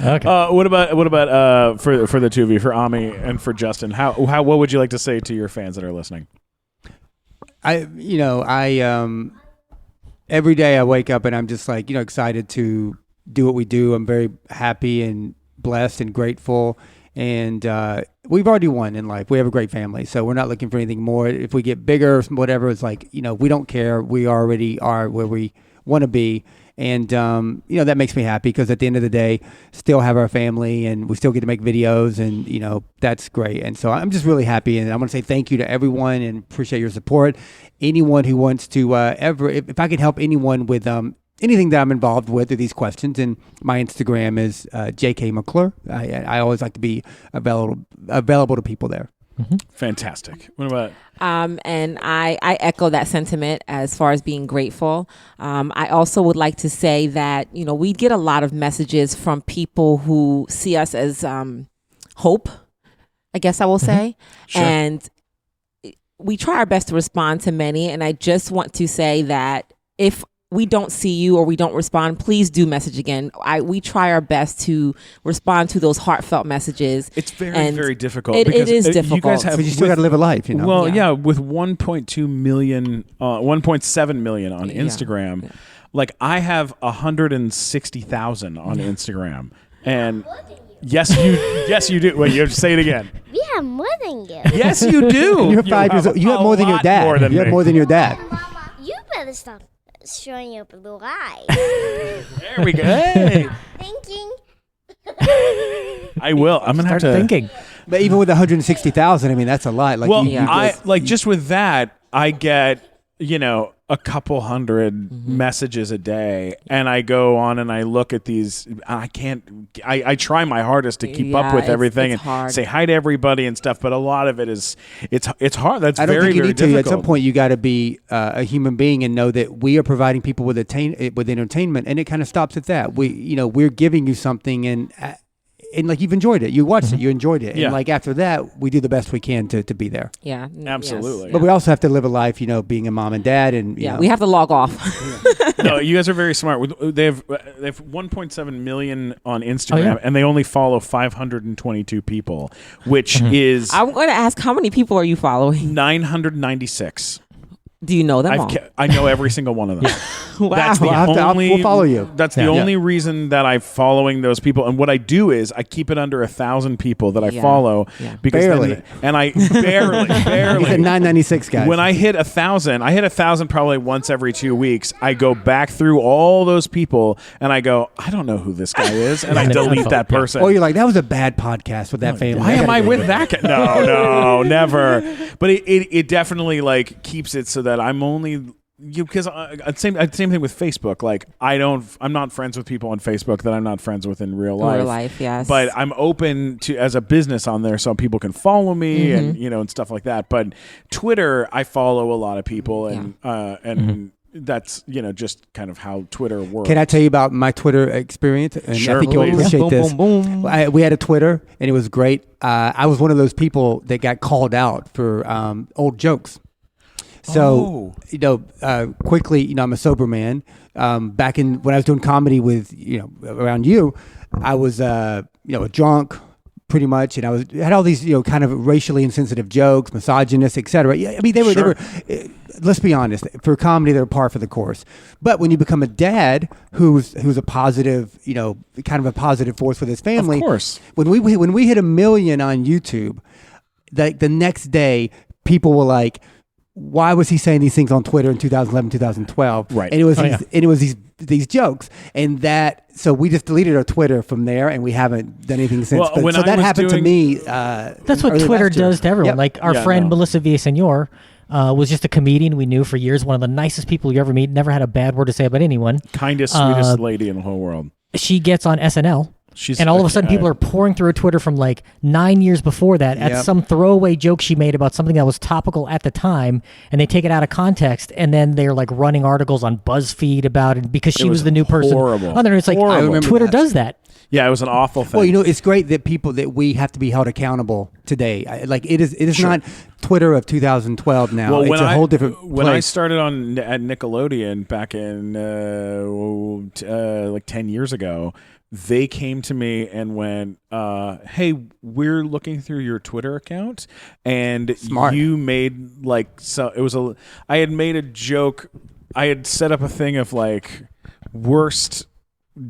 Okay. What about for the two of you, for Ami and for Justin? What would you like to say to your fans that are listening? I every day I wake up and I'm just like, excited to do what we do. I'm very happy and blessed and grateful. And we've already won in life. We have a great family, so we're not looking for anything more. If we get bigger, whatever, it's like, we don't care. We already are where we want to be. And, that makes me happy because at the end of the day, still have our family and we still get to make videos and, that's great. And so I'm just really happy. And I want to say thank you to everyone and appreciate your support. Anyone who wants to if I can help anyone with anything that I'm involved with these questions, and my Instagram is JK McClure. I always like to be available to people there. Fantastic. What about? And I echo that sentiment as far as being grateful. I also would like to say that, we get a lot of messages from people who see us as hope, I guess I will say. Sure. And we try our best to respond to many. And I just want to say that if we don't see you or we don't respond, please do message again. We try our best to respond to those heartfont messages. It's very, and very difficult. it because is You guys difficult. have But you still got to live a life, Well, Yeah. yeah, with 1.2 million, 1.7 million on Yeah. Instagram. Yeah. Like I have 160,000 on Instagram, and yes, you do. Wait, you have to say it again. we have more than you. Yes, you do. You're 5 years old. You have a more than your lot dad. more than You have me. more than your dad. Mama, you better stop showing your blue eyes. There we go. Hey, Thinking. I will. I'm gonna have Start to thinking. But even with 160,000, I mean, that's a lot. Like, Well, you I just- like just with that, I get a couple hundred messages a day, and I go on and I look at these. I can't. I try my hardest to keep up Yeah, with it's everything and hard. say hi to everybody and stuff. But a lot of it is it's hard. That's I don't very think you very need to. difficult. At some point, you got to be a human being and know that we are providing people with entertainment, and it kind of stops at that. We're giving you something, and like you've enjoyed it. You watched it. You enjoyed it. Yeah. And like after that, we do the best we can to be there. Yeah. Absolutely. Yes. But we also have to live a life, being a mom and dad, and Yeah, we have to log off. No, you guys are very smart. They have 1.7 million on Instagram, Oh, yeah. and they only follow 522 people, which is I'm going to ask, how many people are you following? 996. Do you know them all? I know every single one of them. Wow. That's the we'll follow you. That's the only reason that I'm following those people. And what I do is I keep it under 1,000 people that I follow. Yeah. Because Barely. and I barely. He's at 996, guys. When I hit 1,000, I hit 1,000 probably once every 2 weeks. I go back through all those people and I go, I don't know who this guy is, and I delete that person. Or you're like, that was a bad podcast with that family. Why am I with that guy? No, never. But it definitely like keeps it so that I'm only because same thing with Facebook. Like I'm not friends with people on Facebook that I'm not friends with in real life. Real life, yes. But I'm open to as a business on there, so people can follow me and and stuff like that. But Twitter, I follow a lot of people and. That's just kind of how Twitter works. Can I tell you about my Twitter experience? And Sure, I think you'll please. appreciate this. Boom. We had a Twitter, and it was great. I was one of those people that got called out for old jokes. So, quickly, I'm a sober man. Back when I was doing comedy with, around you, I was, a drunk. Pretty much, and I had all these, kind of racially insensitive jokes, misogynist, etc. Yeah, I mean, they were. Let's be honest. For comedy, they're par for the course. But when you become a dad, who's a positive, kind of a positive force for his family. Of course. When we hit 1 million on YouTube, the next day, people were like, "Why was he saying these things on Twitter in 2011, 2012?" Right. And it was these jokes, and so we just deleted our Twitter from there, and we haven't done anything since. Well, So that happened to me. That's what early Twitter last year. does to everyone. Yep. Like our friend Melissa Villasenor was just a comedian we knew for years, one of the nicest people you ever meet, never had a bad word to say about anyone. Kindest, sweetest lady in the whole world. She gets on SNL. And all of a sudden, people are pouring through her Twitter from like 9 years before that at some throwaway joke she made about something that was topical at the time, and they take it out of context, and then they're like running articles on BuzzFeed about it because she was the new person. Horrible. On there, it's like Twitter does that. Yeah, it was an awful thing. Well, it's great that we have to be held accountable today. It is not Twitter of 2012 now. Well, it's a whole different place. When I started at Nickelodeon back in like 10 years ago, they came to me and went, hey, we're looking through your Twitter account, and you made I had made a joke. I had set up a thing of like worst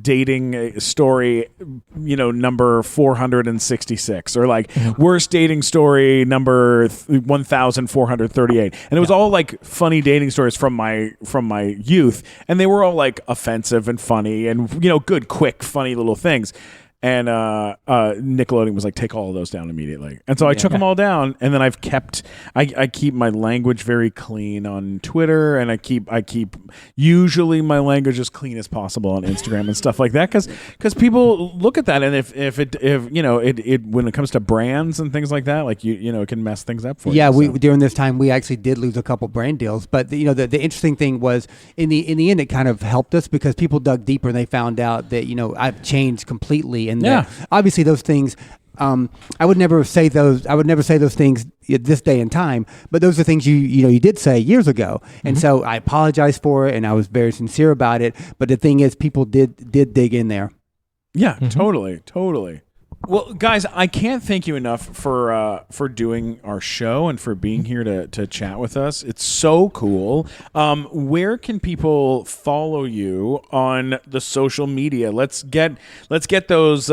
dating story, number 466, or like worst dating story number 1438, and it was all like funny dating stories from my youth, and they were all like offensive and funny and good, quick, funny little things. And Nickelodeon was like, take all of those down immediately. And so I took them all down, and then I keep my language very clean on Twitter, and I keep usually my language as clean as possible on Instagram and stuff like that, because people look at that, and if it when it comes to brands and things like that, like it can mess things up for you. Yeah, during this time we actually did lose a couple brand deals, but the interesting thing was in the end it kind of helped us because people dug deeper and they found out that I've changed completely. And obviously those things, I would never say those things at this day and time, but those are things you did say years ago. And so I apologize for it, and I was very sincere about it. But the thing is, people did dig in there. Yeah, totally. Well, guys, I can't thank you enough for doing our show and for being here to chat with us. It's so cool. Where can people follow you on the social media? Let's get those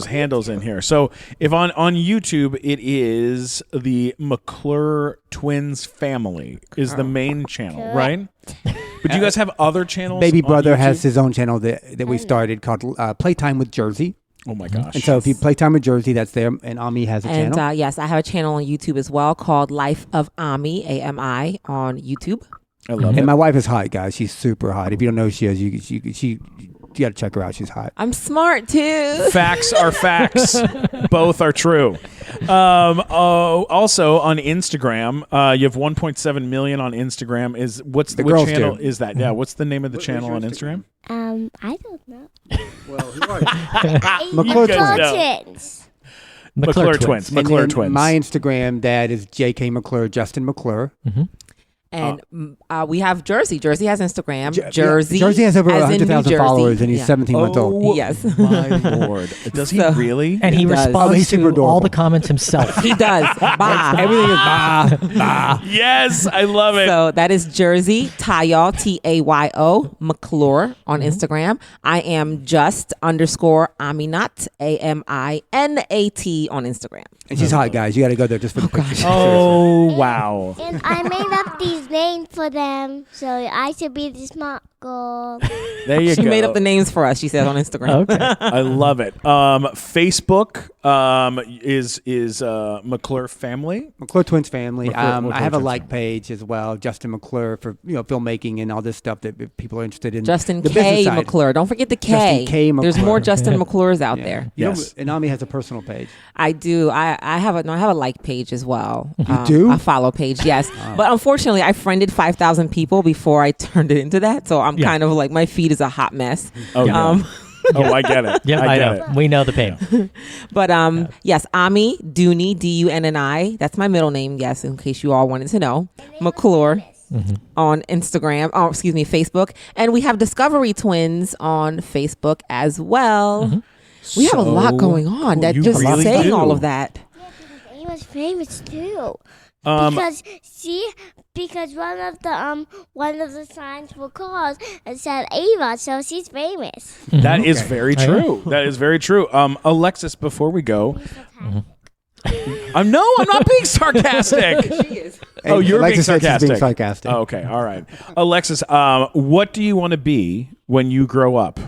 handles in here. So if on YouTube, it is the McClure Twins Family is the main channel, right? But do you guys have other channels? Baby on brother YouTube? has his own channel that we started called Playtime with Jersey. Oh my gosh. And so if you Playtime with Jersey, that's there. And Ami has a channel. And yes, I have a channel on YouTube as well called Life of Ami, AMI, on YouTube. I love it. And my wife is hot, guys. She's super hot. If you don't know who she is, you got to check her out. She's hot. I'm smart too. Facts are facts. Both are true. Also on Instagram, you have 1.7 million on Instagram. What channel is that? Yeah, what's the name of the channel on Instagram? I don't know. Well, McClure Twins. Twins. McClure Twins. McClure Twins. My Instagram, that is JK McClure, Justin McClure. And we have Jersey. Jersey has Instagram. Jersey has over as in New 100,000 Jersey. followers, and he's Yeah. 17 months old. Yes. My Lord. Does he So- really? And he does. Oh, responds he's super to adorable. all the comments himself. He does. Bye. Everything is bah. Yes, I love it. So that is Jersey Tayo, Tayo McClure on Instagram. I am just_Aminat, Aminat on Instagram. And she's hot, guys. You got to go there just for the picture. Oh, wow. And I made up these names for them, so I should be the smart girl. There you She go. made up the names for us, she says on Instagram. Okay. I love it. Facebook is McClure family. McClure Twins family. McClure I have a Twins like family. page as well, Justin McClure, for filmmaking and all this stuff that people are interested in. Justin the K. business side. McClure. Don't forget the K. Justin K. There's McClure. more Justin McClures out there. Yes. And Ami has a personal page. I do. I have a like page as well. You do? A follow page, yes. But unfortunately, I friended 5,000 people before I turned it into that. So I'm kind of like, my feed is a hot mess. Oh, yeah. Oh, I get it. Yep, I I get know. it. We know the pain. But yes, Ami Dunni, Dunni. That's my middle name. Yes, in case you all wanted to know, McClure on Instagram. Oh, excuse me, Facebook, and we have Discovery Twins on Facebook as well. We have a lot going on. That you just really saying do. all of that. He was famous too. Um, Because one of the signs for cars it said Ava, so she's famous. That is very Oh, true. That is very true. Alexis, before we go, I'm not being sarcastic. She is. Oh, you're Alexis being said she's sarcastic. being sarcastic. Oh, okay, all right. Alexis, what do you want to be when you grow up?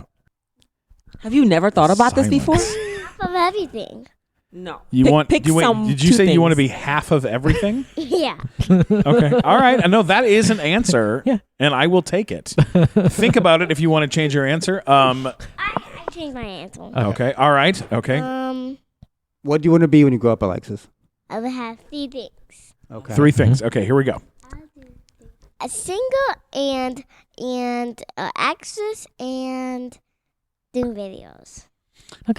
Have you never thought about this before? Half of everything. No. You want? pick some did you two say you want to things. be half of everything? Yeah. Okay, all right. I know that is an answer, Yeah. and I will take it. Think about it if you want to change your answer. I changed my answer. Okay. All right. Okay. What do you want to be when you grow up, Alexis? I will have 3 things: Okay. 3 things. Okay. Here we go. a singer and actress and do videos.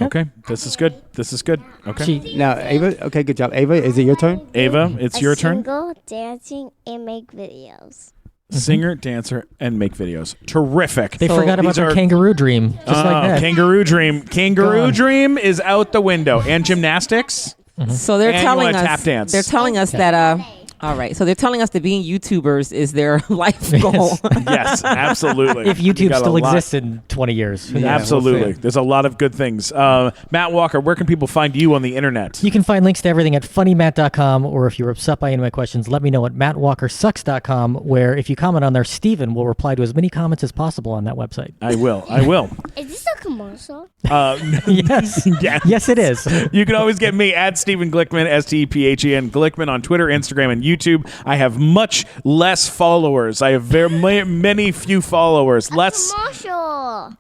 Okay. This is good. This is good. Okay. She, Now, Ava. Okay, good job. Ava, is it your turn? Ava, it's your turn. Single, dancing, and make videos. Singer, dancer, and make videos. Terrific. they forgot about these their are- kangaroo dream. Just like that. Kangaroo dream. Kangaroo Gone. dream is out the window. And gymnastics. So they're And you telling wanna us. tap dance. They're telling us that. All right. So they're telling us that being YouTubers is their life goal. Yes, absolutely. If You YouTube got a still lot- exists in 20 years. who knows? Yeah, Absolutely. we'll see. There's a lot of good things. Matt Walker, where can people find you on the internet? You can find links to everything at funnymatt.com, or if you're upset by any of my questions, let me know at mattwalkersucks.com, where if you comment on there, Steven will reply to as many comments as possible on that website. I will. I will. Is this a commercial? Yes. Yes. Yes, it is. You can always get me at Stephen Glickman, STEPHEN Glickman on Twitter, Instagram, and YouTube. I have much less followers. I have many few followers. Less. Commercial.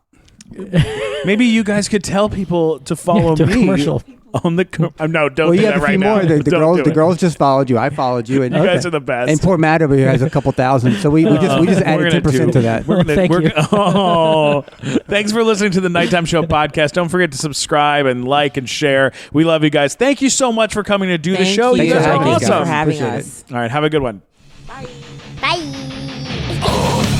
Maybe you guys could tell people to follow to a me commercial. on the. No, don't Well, do you that have a right few now. more. The Don't girls, do the it. girls just followed you. I followed you, and You guys are the best. And poor Matt over here has a couple thousand. So we just We're added gonna 10% to that. We're gonna, Thank we're you. Oh, thanks for listening to the Nighttime Show podcast. Don't forget to subscribe and like and share. We love you guys. Thank you so much for coming to do the Thank show. you. You guys are Thank you, guys. awesome. for having Appreciate it. us. All right, have a good one. Bye.